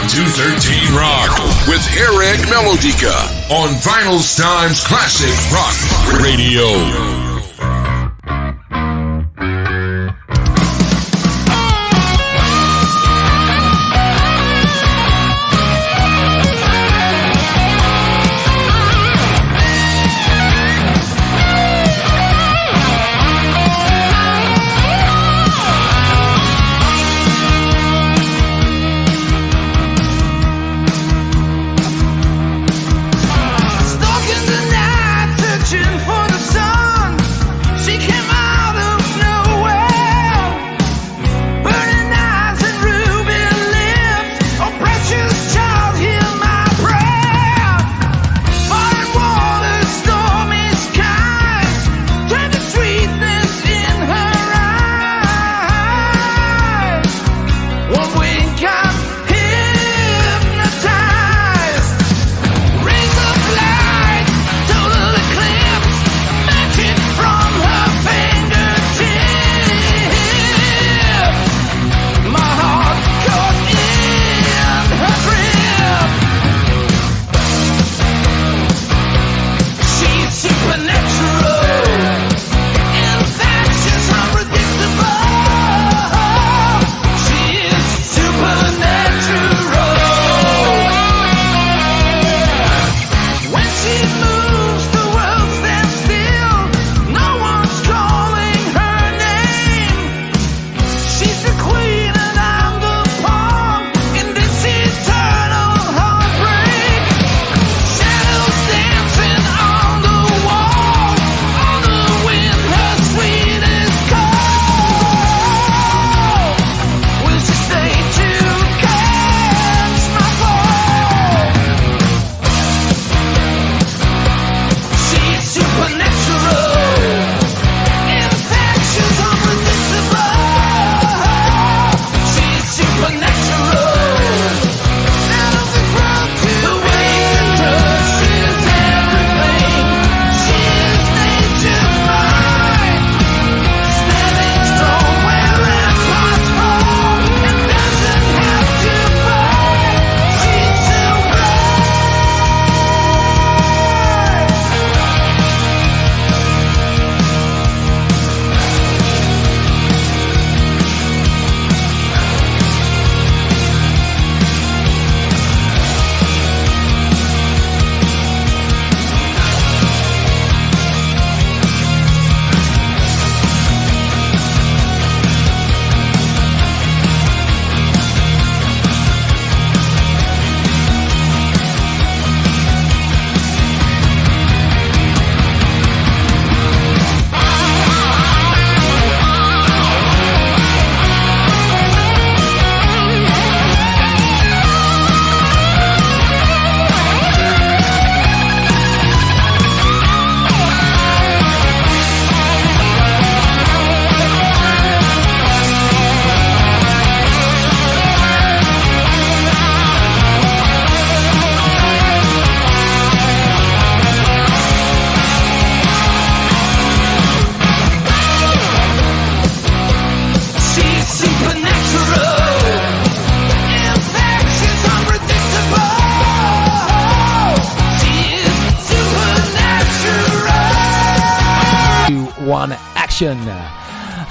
213 Rock with Harrag Melodica on Vinylestimes Classic Rock Radio.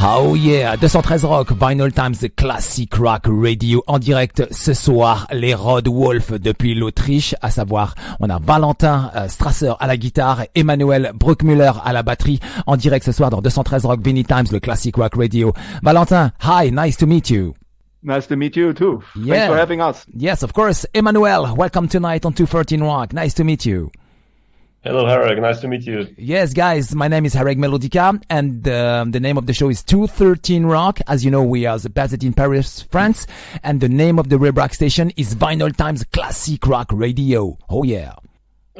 Oh yeah, 213 Rock, Vinylestimes Classic Rock Radio en direct ce soir, les RoadWolf depuis l'Autriche, à savoir on a Valentin Strasser à la guitare, Emanoel Bruckmüller à la batterie, en direct ce soir dans 213 Rock, Vinylestimes, le Classic Rock Radio. Valentin, hi, nice to meet you. Nice to meet you too. Yeah. Thanks for having us. Yes, of course. Emanoel, welcome tonight on 213 Rock. Nice to meet you. Hello, Harrag. Nice to meet you. Yes, guys, my name is Harrag Melodica, and the name of the show is 213 Rock. As you know, we are based in Paris, France, and the name of the web rock station is Vinylestimes Classic Rock Radio. Oh, yeah.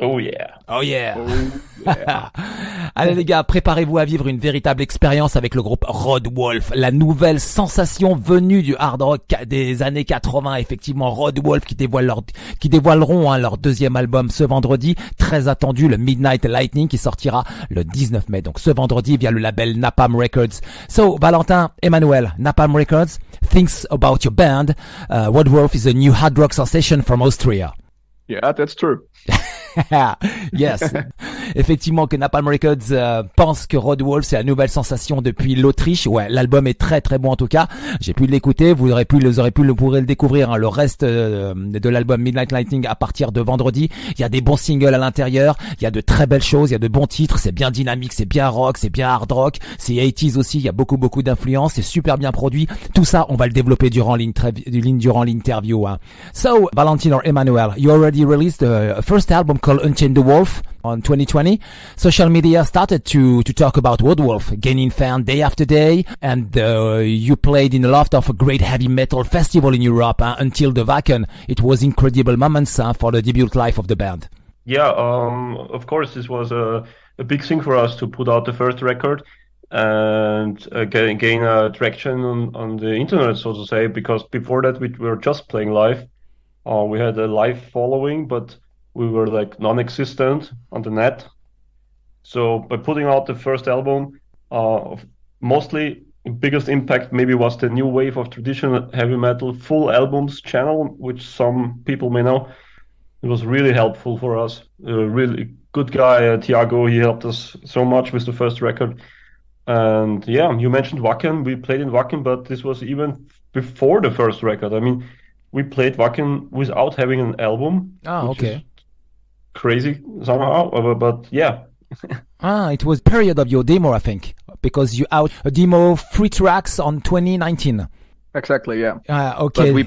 Oh yeah. Oh yeah. Oh, yeah. Allez les gars, préparez-vous à vivre une véritable expérience avec le groupe RoadWolf, la nouvelle sensation venue du hard rock des années 80. Effectivement, RoadWolf qui dévoileront leur deuxième album ce vendredi, très attendu, le Midnight Lightning, qui sortira le 19 mai. Donc ce vendredi via le label Napalm Records. So Valentin, Emanoel, Napalm Records thinks about your band. RoadWolf is a new hard rock sensation from Austria. Yeah, that's true. Yes. Effectivement que Napalm Records pense que RoadWolf c'est la nouvelle sensation depuis l'Autriche. Ouais, l'album est très très bon en tout cas. J'ai pu l'écouter, vous pourrez le découvrir le reste de l'album Midnight Lightning à partir de vendredi. Il y a des bons singles à l'intérieur, il y a de très belles choses, il y a de bons titres, c'est bien dynamique, c'est bien rock, c'est bien hard rock, c'est 80s aussi, il y a beaucoup d'influence, c'est super bien produit. Tout ça, on va le développer durant l'interview. Hein. So, Valentin or Emanoel, you already released the first album called Unchained the Wolf on 2020. Social media started to talk about RoadWolf, gaining fans day after day, and you played in a lot of a great heavy metal festival in Europe until the Wacken. It was incredible moments for the debut life of the band. Yeah, of course, this was a big thing for us to put out the first record and gain traction on the internet, so to say, because before that we were just playing live. We had a live following, but we were like non-existent on the net. So by putting out the first album, mostly the biggest impact maybe was the new wave of traditional heavy metal full albums channel, which some people may know. It was really helpful for us. A really good guy, Thiago, he helped us so much with the first record. And yeah, you mentioned Wacken. We played in Wacken, but this was even before the first record. I mean, we played Wacken without having an album. Ah, okay. Crazy somehow, but yeah. It was period of your demo, I think, because you out a demo 3 tracks on 2019. Exactly, yeah. Okay. But we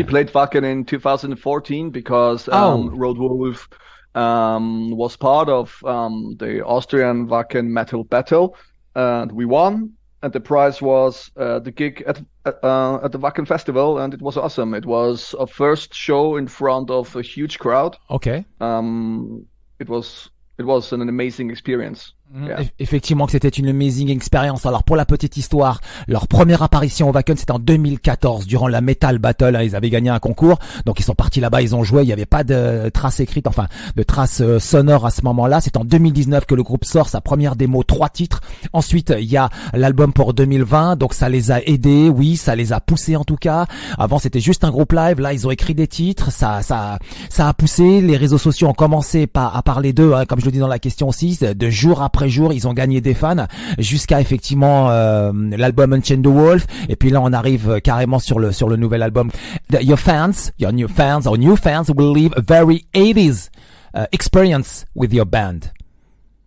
played Wacken in 2014 because RoadWolf was part of the Austrian Wacken Metal Battle, and we won. And the prize was the gig at the Wacken Festival, and it was awesome. It was our first show in front of a huge crowd. Okay. It was an amazing experience. Yeah. Effectivement que c'était une amazing expérience. Alors pour la petite histoire, leur première apparition au Wacken c'était en 2014 durant la Metal Battle. Ils avaient gagné un concours, donc ils sont partis là-bas, ils ont joué. Il n'y avait pas de traces écrites, enfin de traces sonores à ce moment-là. C'est en 2019 que le groupe sort sa première démo, 3 titres. Ensuite il y a l'album pour 2020, donc ça les a aidés, oui, ça les a poussés en tout cas. Avant c'était juste un groupe live, là ils ont écrit des titres, ça a poussé. Les réseaux sociaux ont commencé à parler d'eux, hein, comme je le dis dans la question aussi, de jour après jour, ils ont gagné des fans jusqu'à effectivement l'album Unchained the Wolf, et puis là on arrive carrément sur le nouvel album. Your new fans will live a very 80s experience with your band.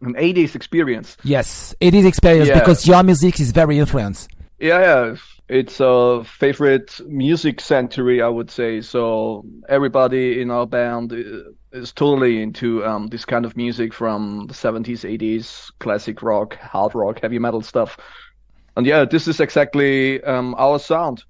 An 80s experience. Yes, 80s experience, yeah. Because your music is very influenced. Yeah. It's a favorite music century, I would say. So everybody in our band is totally into this kind of music from the 70s, 80s, classic rock, hard rock, heavy metal stuff. And yeah, this is exactly our sound.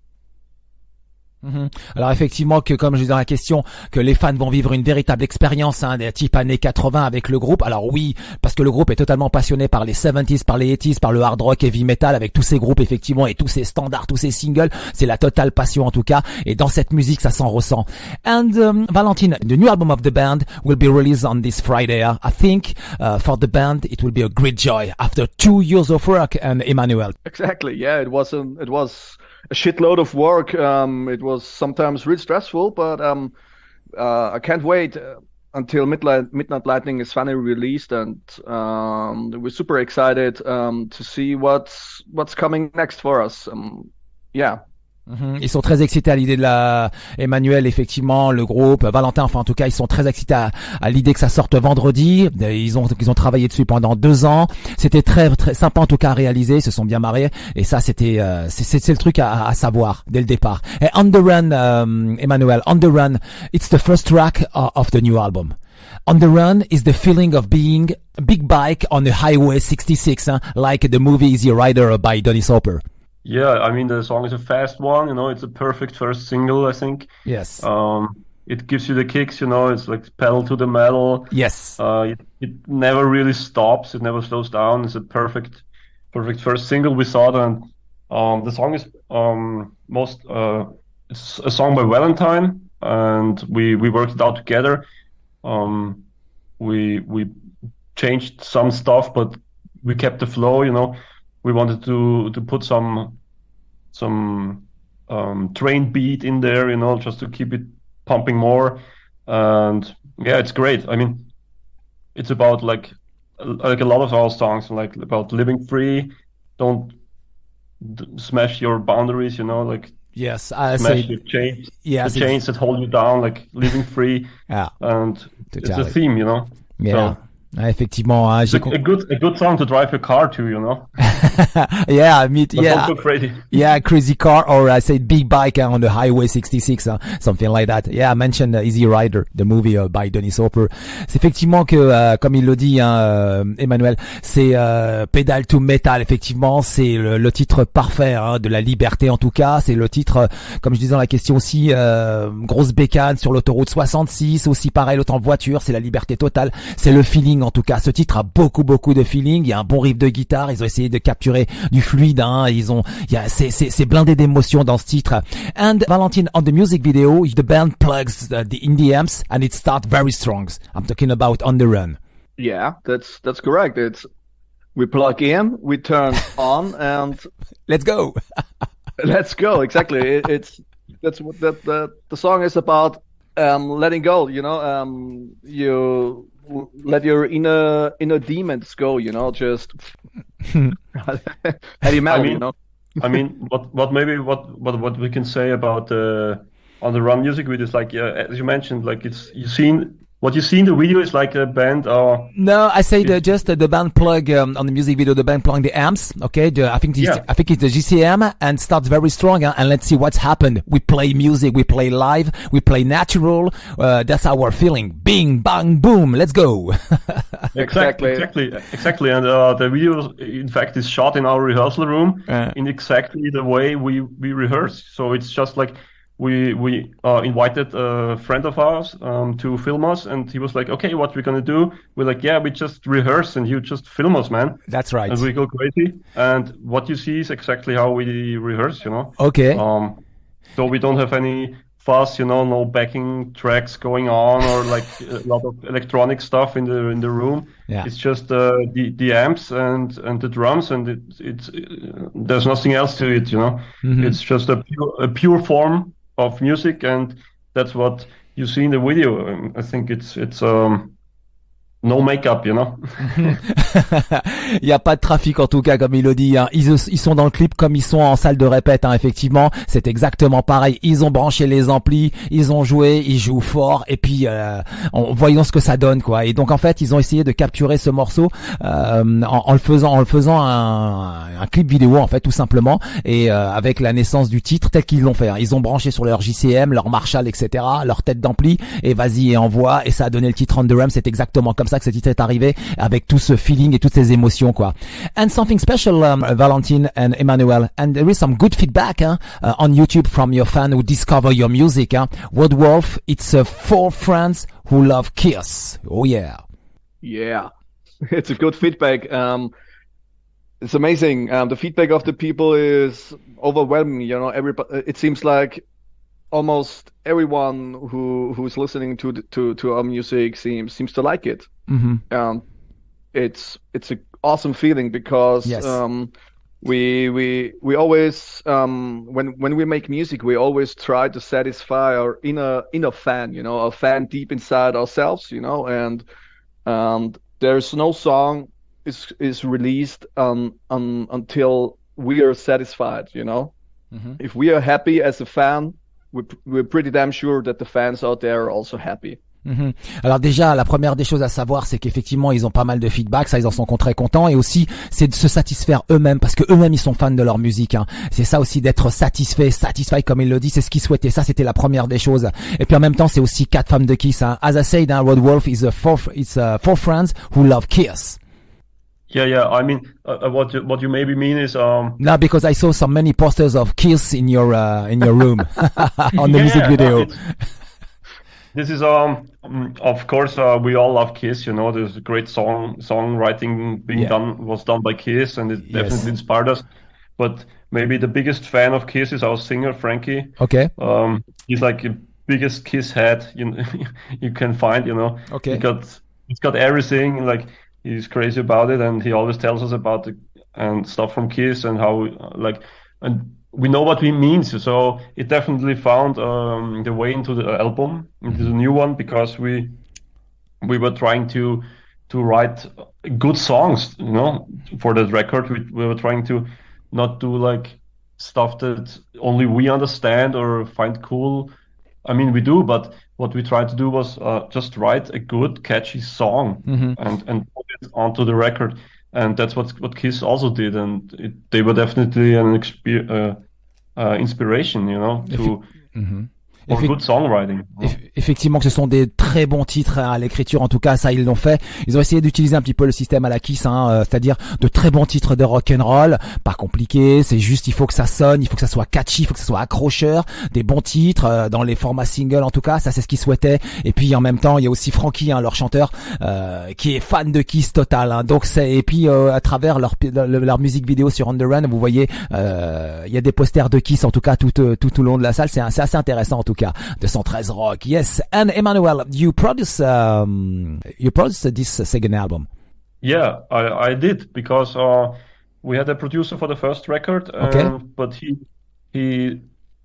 Alors effectivement que comme je dis dans la question que les fans vont vivre une véritable expérience des type années 80 avec le groupe. Alors oui, parce que le groupe est totalement passionné par les 70s, par les 80s, par le hard rock, heavy metal, avec tous ces groupes effectivement et tous ces standards, tous ces singles, c'est la totale passion en tout cas, et dans cette musique ça s'en ressent. And Valentin, the new album of the band will be released on this Friday. I think for the band it will be a great joy after 2 years of work. And Emanoel. Exactly, yeah, it was a shitload of work. It was sometimes really stressful, but I can't wait until Midnight Lightning is finally released, and we're super excited to see what's coming next for us. Yeah. Ils sont très excités à l'idée de Emanoel, effectivement, le groupe, Valentin, enfin en tout cas ils sont très excités à l'idée que ça sorte vendredi. Ils ont travaillé dessus pendant 2 ans. C'était très très sympa en tout cas à réaliser, ils se sont bien marrés, et ça c'est le truc à savoir dès le départ. Et On the Run, Emanoel, On the Run, it's the first track of the new album. On the Run is the feeling of being a big bike on the Highway 66, like the movie Easy Rider by Dennis Hopper. Yeah, I mean, the song is a fast one, it's a perfect first single, I think. Yes. it gives you the kicks, it's like pedal to the metal. Yes. It never really stops. It never slows down. It's a perfect first single we thought, and the song is it's a song by Valentin, and we worked it out together. We changed some stuff, but we kept the flow. We wanted to put some train beat in there, just to keep it pumping more. And yeah, it's great. I mean, it's about like a lot of our songs, like about living free. Don't smash your boundaries, like yes, I smash say your chains, yes, the chains that hold you down, like living free. Yeah, and totally. It's a theme, Yeah. So, effectivement, hein, it's a good song to drive your car to, Yeah, yeah. Don't go crazy. Yeah, crazy car, or I say big bike on the Highway 66, something like that. Yeah, I mentioned Easy Rider, the movie by Dennis Hopper. C'est effectivement que, comme il le dit, Emanoel, c'est Pedal to Metal. Effectivement, c'est le titre parfait de la liberté en tout cas. C'est le titre, comme je disais dans la question aussi, grosse bécane sur l'autoroute 66, aussi pareil, l'autre en voiture, c'est la liberté totale. C'est le feeling en tout cas. Ce titre a beaucoup de feeling. Il y a un bon riff de guitare. Ils ont essayé de capturer du fluide. C'est blindé d'émotions dans ce titre. And Valentin, on the music video, the band plugs the indie amps and it starts very strong. I'm talking about On the Run. Yeah, that's correct. We plug in, we turn on, and let's go. Let's go. Exactly. That's what the song is about. Letting go. You let your inner demons go. Just heavy metal. I mean, what we can say about On the Run music video is like, as you mentioned, like what you see in the video is like a band. No, I say the band plug on the music video. The band plug the amps. Okay, I think it's the GCM and starts very strong. And let's see what's happened. We play music, we play live, we play natural. That's our feeling. Bing, bang, boom. Let's go. Exactly. And the video, in fact, is shot in our rehearsal room in exactly the way we rehearse. So it's just like. We invited a friend of ours to film us, and he was like, okay, what we're going to do? We're like, yeah, we just rehearse and you just film us, man. That's right. And we go crazy. And what you see is exactly how we rehearse, Okay. So we don't have any fuss, no backing tracks going on or like a lot of electronic stuff in the room. Yeah. It's just the amps and the drums, and it's there's nothing else to it, Mm-hmm. It's just a pure form of music, and that's what you see in the video. I think it's no make-up, Il y a pas de trafic en tout cas, comme il le dit. Ils sont dans le clip comme ils sont en salle de répète. Effectivement, c'est exactement pareil. Ils ont branché les amplis, ils ont joué, ils jouent fort, et puis voyons ce que ça donne, quoi. Et donc en fait, ils ont essayé de capturer ce morceau en le faisant un clip vidéo en fait, tout simplement, et avec la naissance du titre tel qu'ils l'ont fait. Ils ont branché sur leur JCM, leur Marshall, etc., leur tête d'ampli, et vas-y et envoie, et ça a donné le titre On the Run. C'est exactement comme ça que ce titre est arrivé, avec tout ce feeling et toutes ces émotions, quoi. And something special, Valentin and Emanoel, and there is some good feedback on YouTube from your fan who discover your music. RoadWolf, it's 4 friends who love Kiss. Oh yeah. Yeah, it's a good feedback. It's amazing. The feedback of the people is overwhelming. Everybody. It seems like almost everyone who's listening to our music seems to like it. Mm-hmm. It's an awesome feeling because yes. We always when we make music, we always try to satisfy our inner fan, a fan deep inside ourselves, and there's no song is released until we are satisfied, Mm-hmm. If we are happy as a fan, we're pretty damn sure that the fans out there are also happy. Mm-hmm. Alors déjà, la première des choses à savoir, c'est qu'effectivement, ils ont pas mal de feedback, ça, ils en sont très contents, et aussi, c'est de se satisfaire eux-mêmes, parce que eux-mêmes, ils sont fans de leur musique. C'est ça aussi, d'être satisfait comme il le dit, c'est ce qu'ils souhaitaient. Ça, c'était la première des choses. Et puis en même temps, c'est aussi 4 fans de Kiss. As I said, RoadWolf is four friends who love Kiss. Yeah. I mean, what you maybe mean is No, because I saw so many posters of Kiss in your room on the music video. This is of course we all love Kiss, you know. There's a great songwriting was done by Kiss, and it definitely inspired us. But maybe the biggest fan of Kiss is our singer Frankie. Okay. He's like the biggest Kiss head you can find, you know. Okay. He's got everything, like he's crazy about it, and he always tells us about and stuff from Kiss and how and we know what he means. So it definitely found the way into the album, into the new one, because we were trying to write good songs, you know, for that record. We were trying to not do like stuff that only we understand or find cool. I mean, we do, but what we tried to do was just write a good, catchy song and put it onto the record. And that's what Kiss also did, and they were definitely an inspiration, you know, for good songwriting. Effectivement, que ce sont des très bons titres à l'écriture, en tout cas, ça ils l'ont fait. Ils ont essayé d'utiliser un petit peu le système à la Kiss, c'est-à-dire de très bons titres de rock and roll, pas compliqué, c'est juste il faut que ça sonne, il faut que ça soit catchy, il faut que ça soit accrocheur, des bons titres dans les formats single, en tout cas, ça c'est ce qu'ils souhaitaient. Et puis en même temps, il y a aussi Frankie, leur chanteur, qui est fan de Kiss total. Donc et puis à travers leur musique vidéo sur On The Run, vous voyez, il y a des posters de Kiss, en tout cas tout au long de la salle. C'est assez intéressant en tout cas. 213 Rock, yes. And Emanoel, you produced this second album. Yeah, I did, because we had a producer for the first record, but he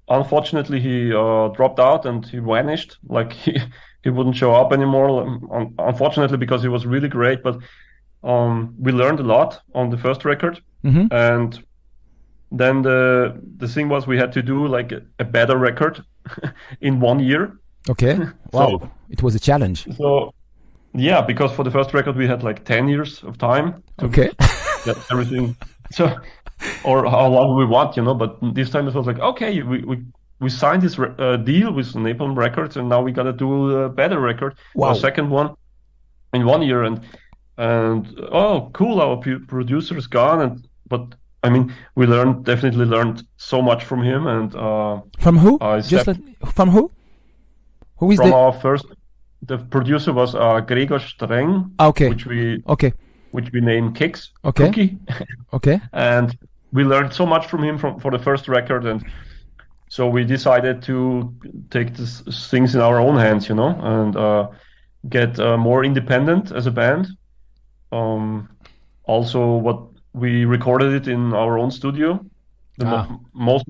unfortunately he dropped out and he vanished. Like he wouldn't show up anymore. Unfortunately, because he was really great, but we learned a lot on the first record, and then the thing was we had to do like a better record in 1 year. Okay. Wow. So, it was a challenge. So yeah, because for the first record we had like 10 years of time to get everything. So, or how long we want, you know, but this time it was like, okay, we signed this deal with Napalm Records, and now we gotta do a better record, a second one in 1 year, and oh cool, our producer is gone, but I mean, we definitely learned so much from him. And from who? From who? Who is our first? The producer was Gregor Streng. Okay. Which we named Kicks. Okay. Cookie. Okay. And we learned so much from him for the first record, and so we decided to take these things in our own hands, you know, and get more independent as a band. Also, we recorded it in our own studio. Most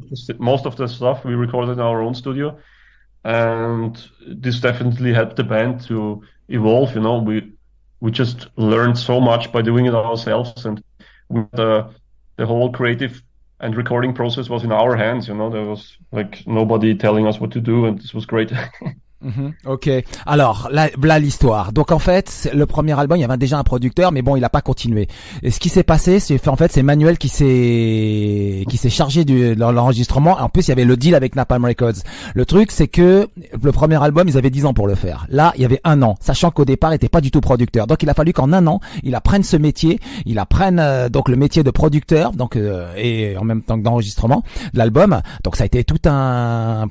of the stuff we recorded in our own studio, and this definitely helped the band to evolve. You know, we just learned so much by doing it ourselves, and the whole creative and recording process was in our hands. You know, there was like nobody telling us what to do, and this was great. Ok. Alors, là l'histoire. Donc en fait, le premier album, il y avait déjà un producteur, mais bon, il a pas continué. Et ce qui s'est passé, c'est Emanoel qui s'est chargé de l'enregistrement. En plus, il y avait le deal avec Napalm Records. Le truc, c'est que le premier album, ils avaient 10 ans pour le faire. Là, il y avait 1 an, sachant qu'au départ, il était pas du tout producteur. Donc il a fallu qu'en 1 an, il apprenne ce métier, il apprenne donc le métier de producteur, donc et en même temps que d'enregistrement de l'album. Donc ça a été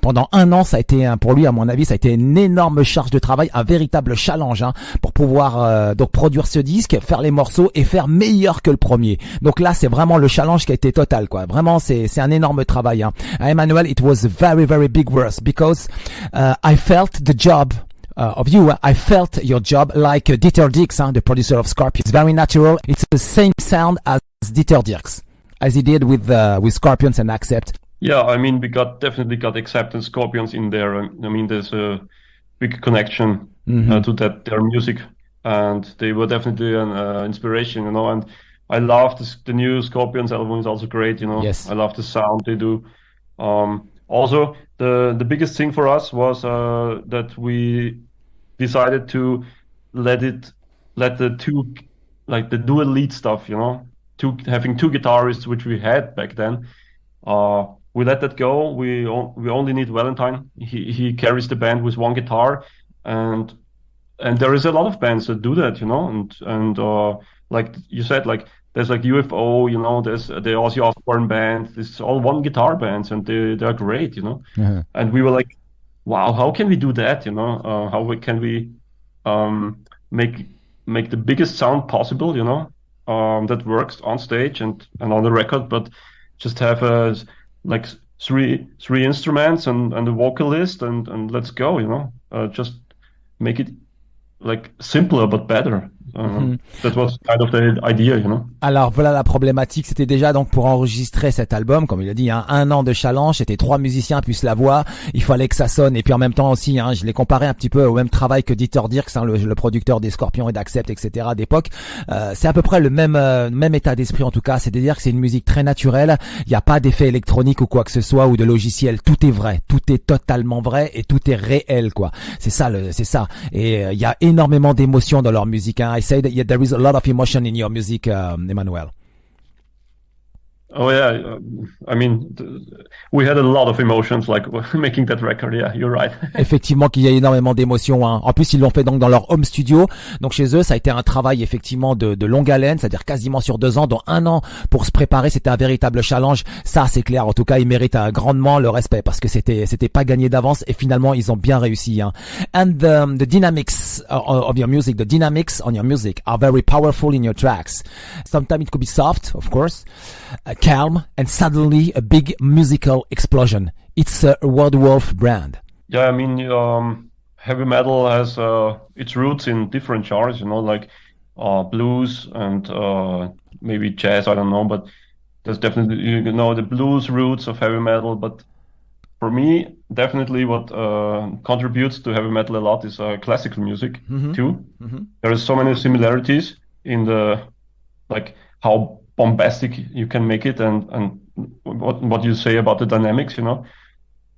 pendant 1 an, ça a été pour lui, à mon avis, ça a été une énorme charge de travail, un véritable challenge pour pouvoir donc produire ce disque, faire les morceaux et faire meilleur que le premier. Donc là, c'est vraiment le challenge qui a été total, quoi. Vraiment, c'est un énorme travail. Emanoel, it was very, very big work because I felt the job of you. I felt your job like Dieter Dierks, the producer of Scorpions. It's very natural. It's the same sound as Dieter Dierks, as he did with Scorpions and Accept. Yeah, I mean, we definitely got Accept and Scorpions in there. I mean, there's a big connection to their music, and they were definitely an inspiration, you know. And I love the new Scorpions album is also great, you know. Yes. I love the sound they do. Also, the biggest thing for us was that we decided to let the dual lead stuff, you know, having 2 guitarists, which we had back then. We let that go. We only need Valentin. He carries the band with 1 guitar, and there is a lot of bands that do that, you know. And like you said, like there's like UFO, you know. There's the Ozzy Osbourne band. It's all 1 guitar bands, and they're great, you know. And we were like, wow, how can we do that? Can we make the biggest sound possible? That works on stage and on the record, but just have like three instruments and a vocalist and let's go. Just make it like simpler but better. That was kind of the idea, Alors voilà la problématique, c'était déjà donc pour enregistrer cet album, comme il a dit, 1 an de challenge, c'était 3 musiciens plus la voix, il fallait que ça sonne, et puis en même temps aussi, je l'ai comparé un petit peu au même travail que Dieter Dierks, le producteur des Scorpions et d'Accept, etc. d'époque. C'est à peu près le même état d'esprit en tout cas, c'est-à-dire que c'est une musique très naturelle, il n'y a pas d'effet électronique ou quoi que ce soit, ou de logiciel, tout est vrai, tout est totalement vrai et tout est réel, quoi. C'est ça. Et il y a énormément d'émotions dans leur musique, I say that there is a lot of emotion in your music, Emanoel. Oh yeah, I mean, we had a lot of emotions like making that record. Yeah, you're right. Effectivement, qu'il y a énormément d'émotions. En plus, ils l'ont fait donc dans leur home studio. Donc chez eux, ça a été un travail effectivement de longue haleine, c'est-à-dire quasiment sur 2 ans, dont 1 an pour se préparer. C'était un véritable challenge. Ça, c'est clair. En tout cas, ils méritent grandement le respect parce que c'était pas gagné d'avance et finalement, ils ont bien réussi. And the dynamics of your music, the dynamics on your music are very powerful in your tracks. Sometimes it could be soft, of course. Calm, and suddenly a big musical explosion. It's a RoadWolf brand. Yeah, I mean, heavy metal has its roots in different genres, like blues and maybe jazz, I don't know, but there's definitely, the blues roots of heavy metal. But for me, definitely what contributes to heavy metal a lot is classical music too. There are so many similarities in like how bombastic you can make it and what you say about the dynamics, and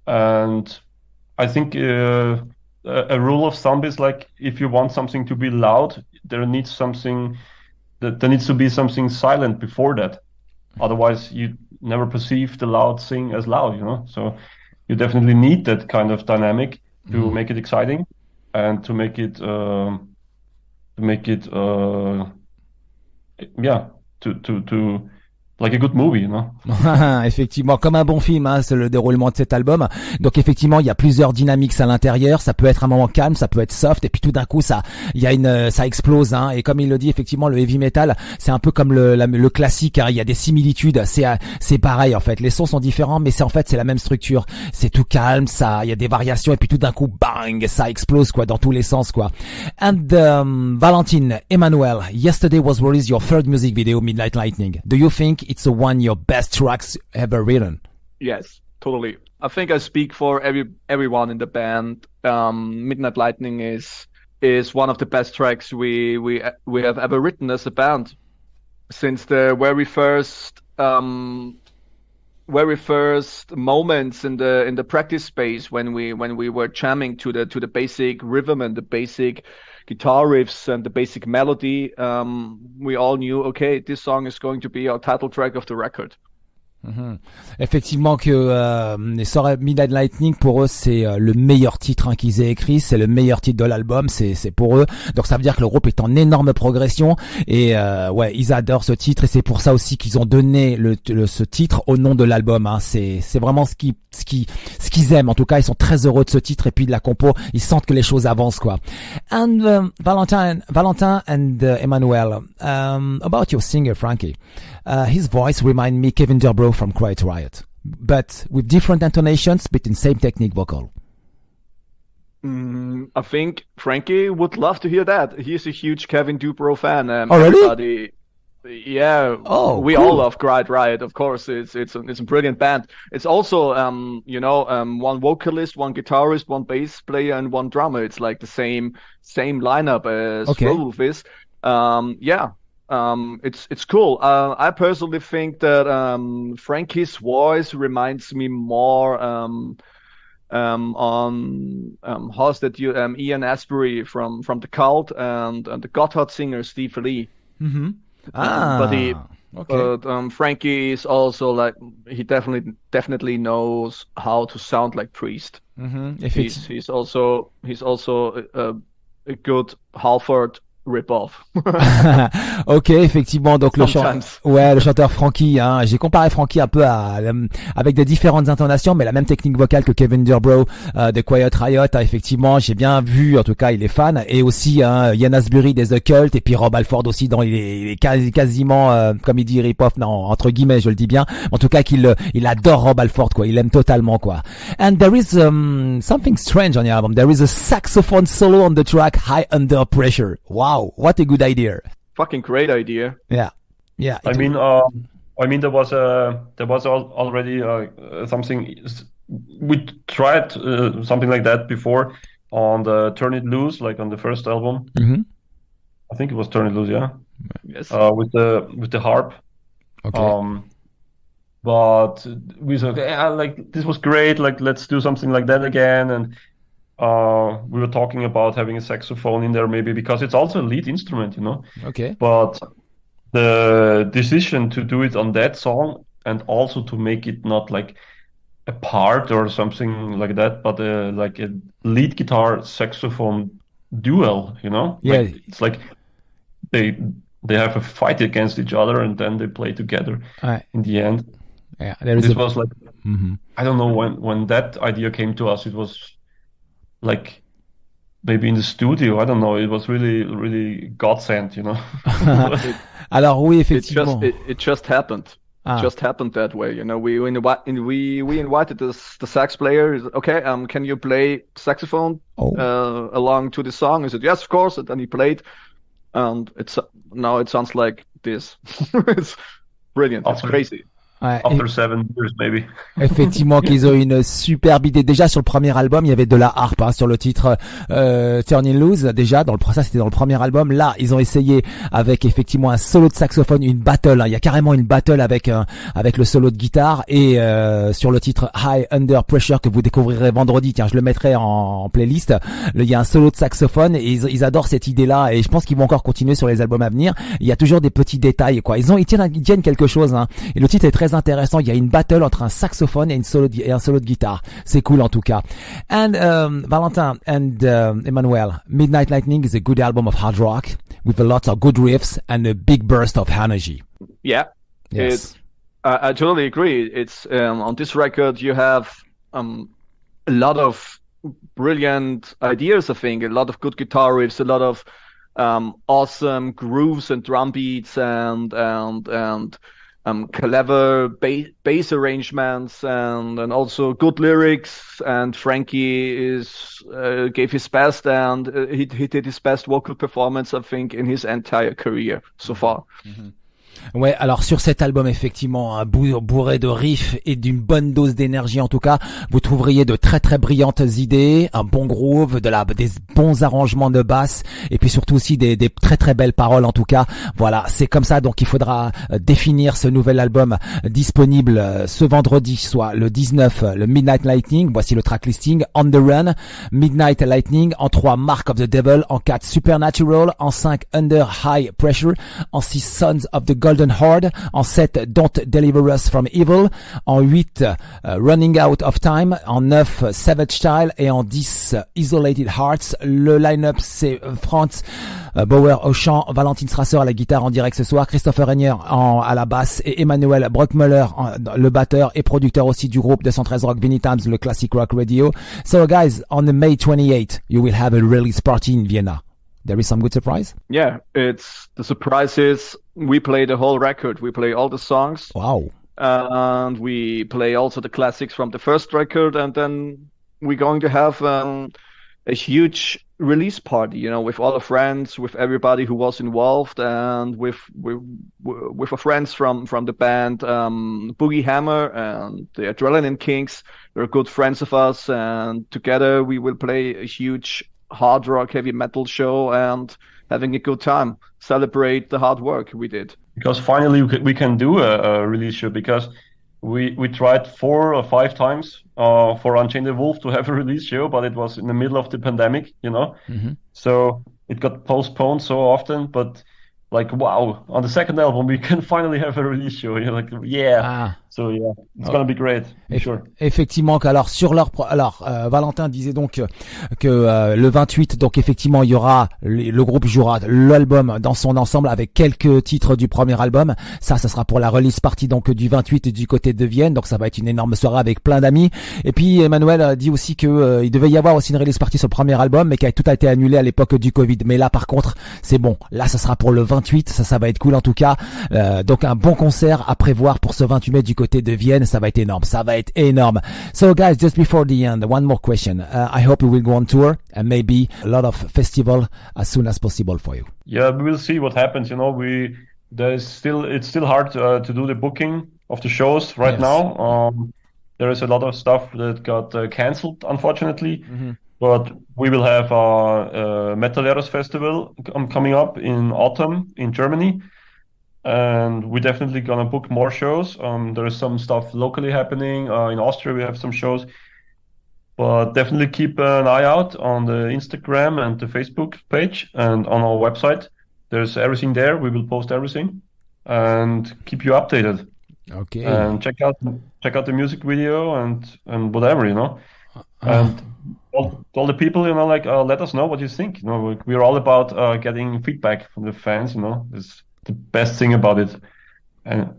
I think a rule of thumb is like if you want something to be loud, there needs to be something silent before that, otherwise you never perceive the loud thing as loud, so you definitely need that kind of dynamic to make it exciting and to make it to like a good movie, Effectivement, comme un bon film, c'est le déroulement de cet album. Donc effectivement, il y a plusieurs dynamiques à l'intérieur. Ça peut être un moment calme, ça peut être soft, et puis tout d'un coup, ça explose. Et comme il le dit, effectivement, le heavy metal, c'est un peu comme le classique. Il y a des similitudes. C'est pareil en fait. Les sons sont différents, mais c'est la même structure. C'est tout calme, il y a des variations, et puis tout d'un coup, bang, ça explose quoi, dans tous les sens quoi. And Valentin, Emanoel, yesterday was released your third music video, Midnight Lightning. Do you think it's one of your best tracks ever written? Yes, totally. I think I speak for everyone in the band. Midnight Lightning is one of the best tracks we have ever written as a band. Since the very first moments in the practice space when we were jamming to the basic rhythm and the basic guitar riffs and the basic melody, we all knew, okay, this song is going to be our title track of the record. Effectivement que Midnight Lightning pour eux c'est le meilleur titre qu'ils aient écrit, c'est le meilleur titre de l'album, c'est pour eux. Donc ça veut dire que le groupe est en énorme progression et ils adorent ce titre et c'est pour ça aussi qu'ils ont donné ce titre au nom de l'album. C'est vraiment ce qu'ils aiment. En tout cas, ils sont très heureux de ce titre et puis de la compo. Ils sentent que les choses avancent quoi. And Valentin and Emanoel, about your singer Frankie. His voice reminds me Kevin Durbrow from Quiet Riot, but with different intonations, but in same technique vocal. I think Frankie would love to hear that. He's a huge Kevin Durbrow fan. Oh, really? Everybody, yeah. Oh, we cool. all love Quiet Riot, of course. It's a brilliant band. It's also one vocalist, one guitarist, one bass player, and one drummer. It's like the same lineup as RoadWolf is. It's cool. I personally think that Frankie's voice reminds me more on Ian Astbury from the Cult and the Gotthard singer Steve Lee. Mm-hmm. But Frankie is also like he definitely knows how to sound like Priest. Mm-hmm. He's also a good Halford rip-off. Ok, effectivement. Donc le chanteur Frankie, hein, j'ai comparé Frankie un peu avec des différentes intonations, mais la même technique vocale que Kevin Durbrow de Quiet Riot. Hein, effectivement, j'ai bien vu. En tout cas, il est fan, et aussi Ian Astbury des The Cult, et puis Rob Halford aussi. Il est quasiment, comme il dit, rip-off, non, entre guillemets, je le dis bien. En tout cas, il adore Rob Halford, quoi. Il aime totalement, quoi. And there is something strange on the album. There is a saxophone solo on the track High Under Pressure. Wow, what a good idea. Fucking great idea. Yeah. I mean, there was already something. We tried something like that before on the Turn It Loose, like on the first album. Mm-hmm. I think it was Turn It Loose, yeah. Yes. With the harp. Okay. But we said, yeah, like this was great. Like let's do something like that again. And we were talking about having a saxophone in there, maybe because it's also a lead instrument, you know. Okay. But the decision to do it on that song, and also to make it not like a part or something like that, but like a lead guitar saxophone duel, you know. Yeah. Like, it's like they have a fight against each other, and then they play together in the end. Yeah, was like, I don't know when that idea came to us. It was like maybe in the studio. I don't know. It was really, really God sent, you know. Alors oui, effectivement. It just happened. It just happened that way, you know. We invited the sax player. Okay, can you play saxophone along to the song? He said yes, of course. And then he played, and now it sounds like this. It's brilliant. It's crazy. Ouais, After 7 years, maybe. Effectivement, qu'ils ont une superbe idée. Déjà sur le premier album, il y avait de la harpe, hein, sur le titre Turn It Loose. Déjà ça c'était dans le premier album. Là, ils ont essayé avec effectivement un solo de saxophone, une battle. Hein. Il y a carrément une battle avec le solo de guitare, et sur le titre High Under Pressure que vous découvrirez vendredi. Tiens, je le mettrai en playlist. Il y a un solo de saxophone, et ils adorent cette idée-là, et je pense qu'ils vont encore continuer sur les albums à venir. Il y a toujours des petits détails, quoi. Ils tiennent quelque chose, hein. Et le titre est très intéressant. Il y a une battle entre un saxophone et un solo de guitare. C'est cool en tout cas. And Valentin and Emanoel, Midnight Lightning is a good album of hard rock with a lot of good riffs and a big burst of energy. Yeah. Yes. I totally agree. It's on this record you have a lot of brilliant ideas. I think a lot of good guitar riffs, a lot of awesome grooves and drum beats, and clever bass arrangements, and also good lyrics. And Frankie gave his best, and he did his best vocal performance, I think, in his entire career so far. Mm-hmm. Ouais, alors sur cet album, effectivement, bourré de riffs et d'une bonne dose d'énergie en tout cas, vous trouveriez de très très brillantes idées, un bon groove, des bons arrangements de basse, et puis surtout aussi des très très belles paroles en tout cas. Voilà, c'est comme ça, donc il faudra définir ce nouvel album disponible ce vendredi, soit le 19, le Midnight Lightning. Voici le track listing: On the Run, Midnight Lightning, en 3 Mark of the Devil, en 4 Supernatural, en 5 Under High Pressure, en 6 Sons of the Golden Horde, en 7 Don't Deliver Us from Evil, en 8 Running Out of Time, en 9 Savage Style, et en 10 Isolated Hearts. Le line-up, c'est Franz Bauer au chant, Valentin Strasser à la guitare en direct ce soir, Christoph Aigner à la basse, et Emanoel Bruckmüller le batteur et producteur aussi du groupe 213 Rock Vinylestimes, le Classic Rock Radio. So guys, on the May 28th, you will have a release party in Vienna. There is some good surprise? Yeah, the surprise is we play the whole record. We play all the songs. Wow. And we play also the classics from the first record. And then we're going to have a huge release party, you know, with all the friends, with everybody who was involved, and with our friends from the band Boogie Hammer and the Adrenaline Kings. They're good friends of us. And together we will play a huge hard rock, heavy metal show, and having a good time, celebrate the hard work we did. Because finally we can do a release show, because we tried 4 or 5 times for Unchained the Wolf to have a release show, but it was in the middle of the pandemic, you know. Mm-hmm. So it got postponed so often. But like, wow, on the second album we can finally have a release show. You're like, yeah. So yeah, it's gonna be great, sure. Effectivement, alors sur leur, Valentin disait donc que le 28, donc effectivement, il y aura le groupe jouera l'album dans son ensemble avec quelques titres du premier album. Ça sera pour la release party donc du 28 du côté de Vienne. Donc ça va être une énorme soirée avec plein d'amis. Et puis Emanoel dit aussi que il devait y avoir aussi une release party sur le premier album, mais tout a été annulé à l'époque du Covid. Mais là, par contre, c'est bon. Là, ça sera pour le 28. Ça va être cool en tout cas. Donc un bon concert à prévoir pour ce 28 mai du côté de Vienne. Ça va être énorme. So guys, just before the end, one more question. I hope you will go on tour and maybe a lot of festival as soon as possible for you. Yeah, we will see what happens. You know, it's still hard to do the booking of the shows right now. There is a lot of stuff that got cancelled, unfortunately. Mm-hmm. But we will have a Metaleros festival coming up in autumn in Germany. And we're definitely gonna book more shows. There is some stuff locally happening. In Austria, we have some shows. But definitely keep an eye out on the Instagram and the Facebook page and on our website. There's everything there. We will post everything and keep you updated. Okay. And check out the music video and whatever, you know. And all the people, you know, like let us know what you think. You know, we're all about getting feedback from the fans. You know, it's the best thing about it. And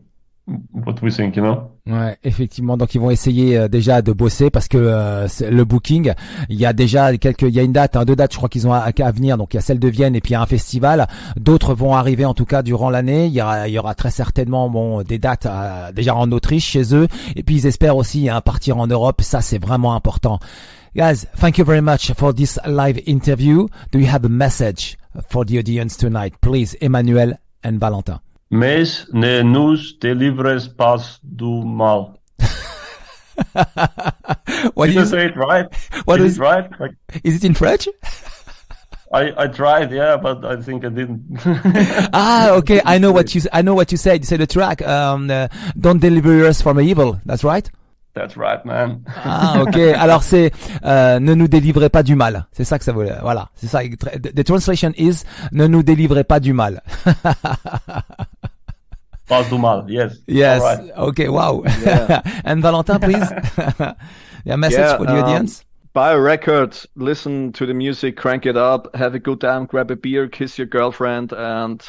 what we think, you know. Ouais, effectivement. Donc ils vont essayer déjà de bosser parce que le booking, il y a déjà il y a une date, deux dates, je crois qu'ils ont à venir. Donc il y a celle de Vienne et puis il y a un festival. D'autres vont arriver en tout cas durant l'année. Il y aura très certainement des dates déjà en Autriche chez eux. Et puis ils espèrent aussi partir en Europe. Ça c'est vraiment important. Guys, thank you very much for this live interview. Do you have a message for the audience tonight, please, Emanoel and Valentin? Mais ne nous délivres pas du mal. What Did I say it right? What is it right? Like, is it in French? I tried, yeah, but I think I didn't. Okay. I know what you said. You said the track, "Don't deliver us from evil." That's right. That's right, man. Okay. Alors c'est ne nous délivrez pas du mal. C'est ça que ça voulait. Voilà, c'est ça. The translation is ne nous délivrez pas du mal. Pas du mal. Yes. Yes. All right. Okay. Wow. Yeah. And Valentin, please. A message for the audience. Buy a record, listen to the music, crank it up, have a good time, grab a beer, kiss your girlfriend, and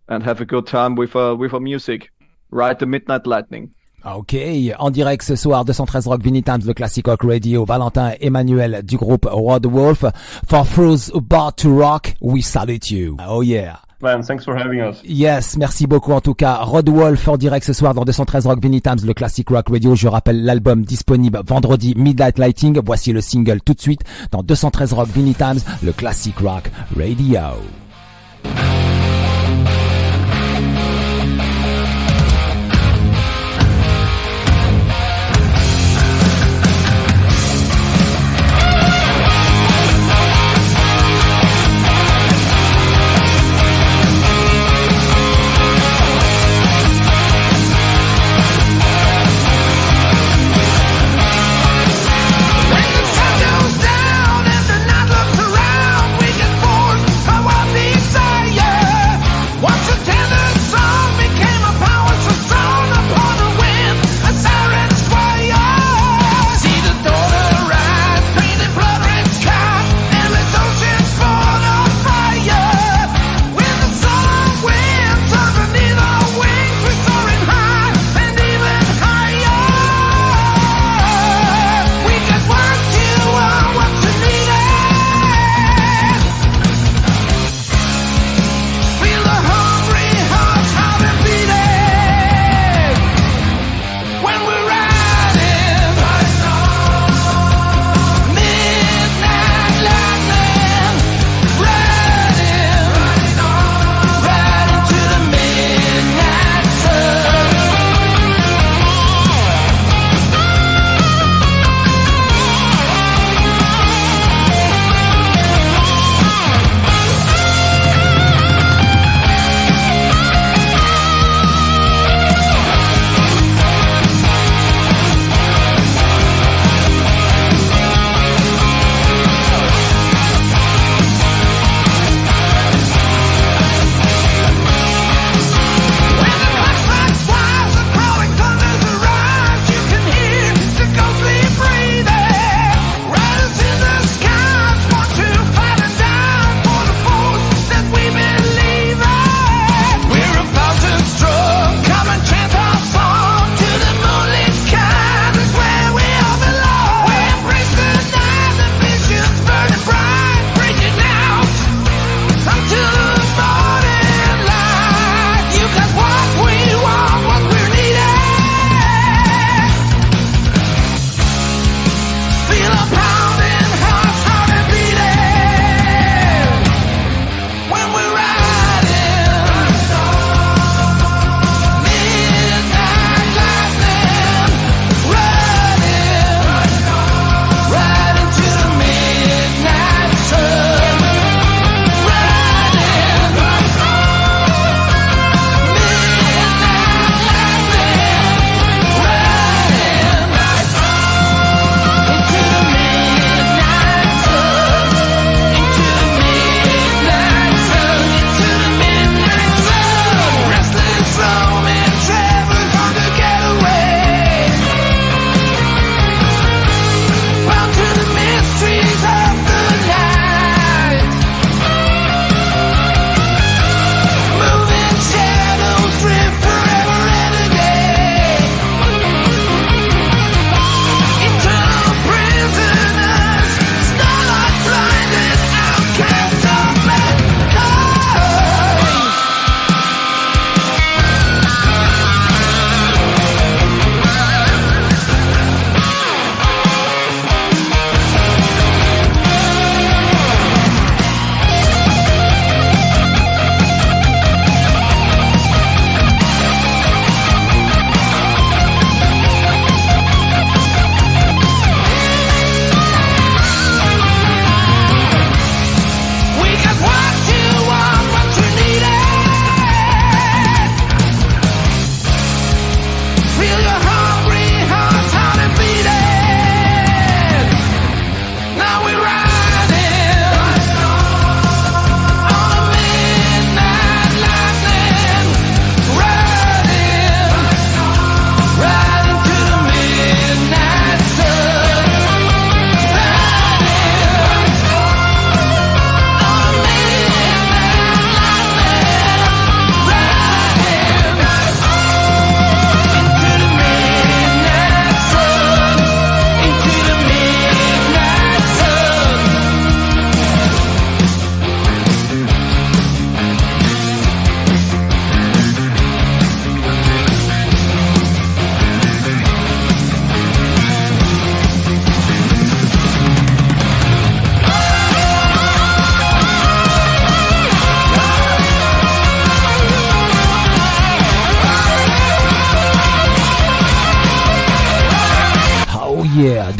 have a good time with our music. Ride the Midnight Lightning. Ok, en direct ce soir, 213 Rock Vinylestimes, le Classic Rock Radio, Valentin et Emanoel du groupe RoadWolf. For those about to rock, we salute you. Oh yeah. Man, thanks for having us. Yes, merci beaucoup en tout cas. RoadWolf en direct ce soir dans 213 Rock Vinylestimes, le Classic Rock Radio. Je rappelle l'album disponible vendredi, Midnight Lighting. Voici le single tout de suite dans 213 Rock Vinylestimes, le Classic Rock Radio. Down and the night looks around, we get bored of what we say.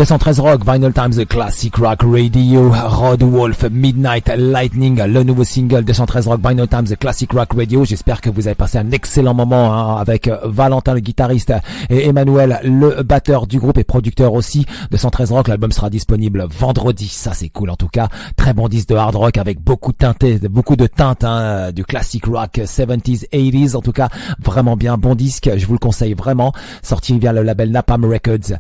213 Rock, Vinylestimes, Classic Rock Radio, RoadWolf, Midnight Lightning, le nouveau single 213 Rock, Vinylestimes, Classic Rock Radio. J'espère que vous avez passé un excellent moment avec Valentin le guitariste et Emanoel le batteur du groupe et producteur aussi. 213 Rock, l'album sera disponible vendredi, ça c'est cool en tout cas. Très bon disque de hard rock avec beaucoup de teintes du classic rock 70s, 80s, en tout cas vraiment bien, bon disque, je vous le conseille vraiment, sorti via le label Napalm Records.